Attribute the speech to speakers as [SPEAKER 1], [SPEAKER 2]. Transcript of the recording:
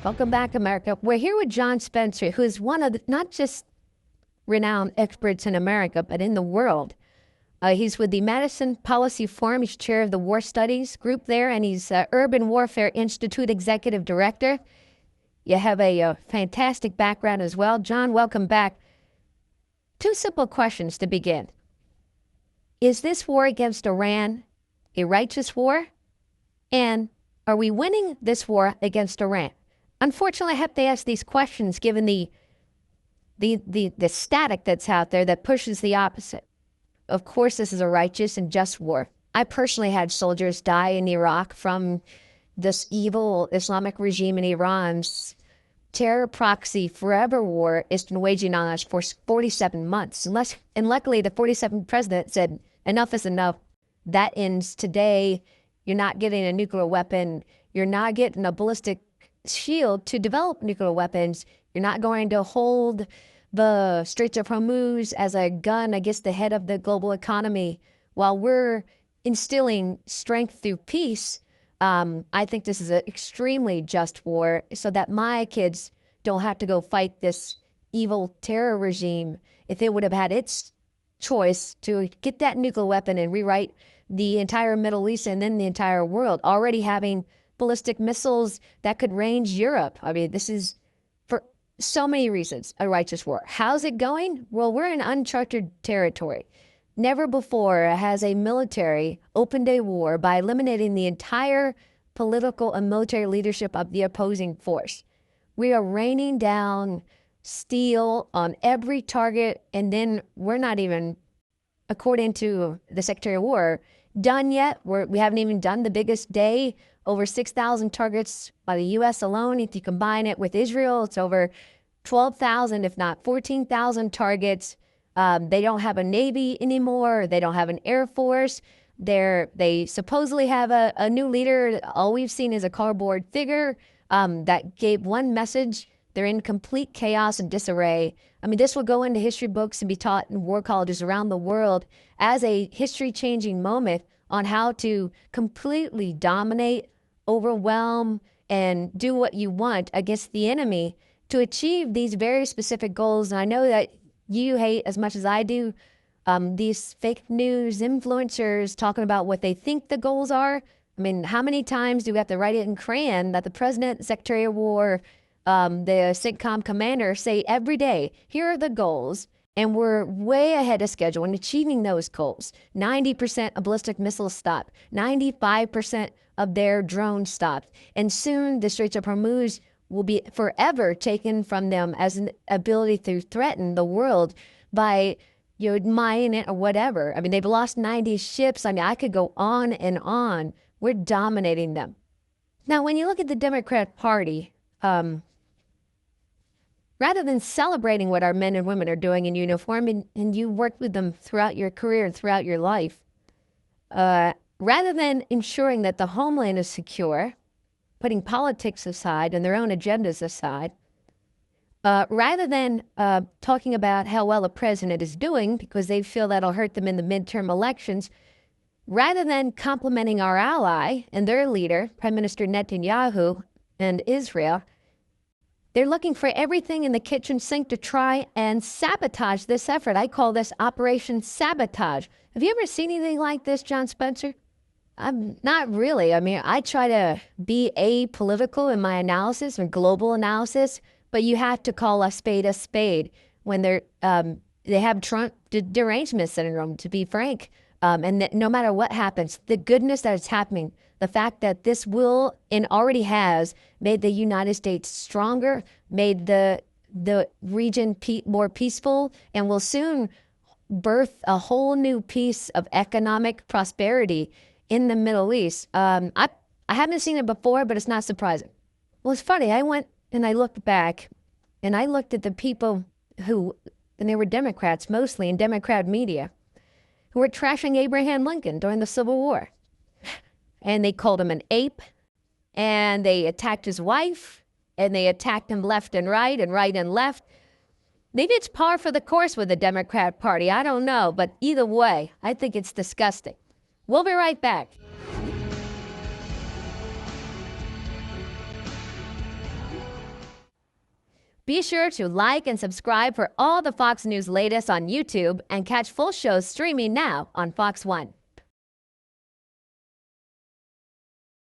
[SPEAKER 1] Welcome back, America. We're here with John Spencer, who is one of the, not just renowned experts in America, but in the world. He's with the Madison Policy Forum. He's chair of the War Studies group there, and he's Urban Warfare Institute Executive Director. You have a fantastic background as well. John, welcome back. Two simple questions to begin. Is this war against Iran a righteous war? And are we winning this war against Iran? Unfortunately, I have to ask these questions given the static that's out there that pushes the opposite. Of course, this is a righteous and just war. I personally had soldiers die in Iraq from this evil Islamic regime in Iran's terror proxy forever war it's been waging on us for 47 months. And luckily, the 47th president said, enough is enough. That ends today. You're not getting a nuclear weapon. You're not getting a ballistic shield to develop nuclear weapons. You're not going to hold the Straits of Hormuz as a gun against the head of the global economy while we're instilling strength through peace. I think this is an extremely just war so that my kids don't have to go fight this evil terror regime. If it would have had its choice to get that nuclear weapon and rewrite the entire Middle East and then the entire world, already having ballistic missiles that could range Europe. I mean, this is, for so many reasons, a righteous war. How's it going? Well, we're in uncharted territory. Never before has a military opened a war by eliminating the entire political and military leadership of the opposing force. We are raining down steel on every target, and then we're not even, according to the Secretary of War, done yet. We haven't even done the biggest day. Over 6,000 targets by the U.S. alone. If you combine it with Israel, it's over 12,000, if not 14,000 targets. They don't have a Navy anymore. They don't have an Air Force. They supposedly have a new leader. All we've seen is a cardboard figure that gave one message. They're in complete chaos and disarray. I mean, this will go into history books and be taught in war colleges around the world as a history-changing moment on how to completely dominate, overwhelm, and do what you want against the enemy to achieve these very specific goals. And I know that you hate, as much as I do, these fake news influencers talking about what they think the goals are. I mean, how many times do we have to write it in crayon that the president, Secretary of War, the CENTCOM commander say every day, here are the goals, and we're way ahead of schedule in achieving those goals. 90% of ballistic missiles stopped, 95% of their drones stopped, and soon the Straits of Hormuz will be forever taken from them as an ability to threaten the world by mining it or whatever. I mean, they've lost 90 ships. I mean, I could go on and on. We're dominating them. Now, when you look at the Democrat Party, rather than celebrating what our men and women are doing in uniform, and you worked with them throughout your career and throughout your life, rather than ensuring that the homeland is secure, putting politics aside and their own agendas aside, rather than talking about how well the president is doing because they feel that'll hurt them in the midterm elections, rather than complimenting our ally and their leader, Prime Minister Netanyahu and Israel, they're looking for everything in the kitchen sink to try and sabotage this effort. I call this Operation Sabotage. Have you ever seen anything like this, John Spencer? I'm not really. I mean, I try to be apolitical in my analysis and global analysis, but you have to call a spade when they have Trump derangement syndrome, to be frank. And that no matter what happens, the goodness that is happening, the fact that this will and already has made the United States stronger, made the region more peaceful, and will soon birth a whole new piece of economic prosperity in the Middle East. I haven't seen it before, but it's not surprising. Well, it's funny. I went and I looked back and I looked at the people who, and they were Democrats mostly in Democrat media, who were trashing Abraham Lincoln during the Civil War. And they called him an ape, and they attacked his wife, and they attacked him left and right and left. Maybe it's par for the course with the Democrat Party. I don't know. But either way, I think it's disgusting. We'll be right back. Be sure to like and subscribe for all the Fox News latest on YouTube and catch full shows streaming now on Fox One.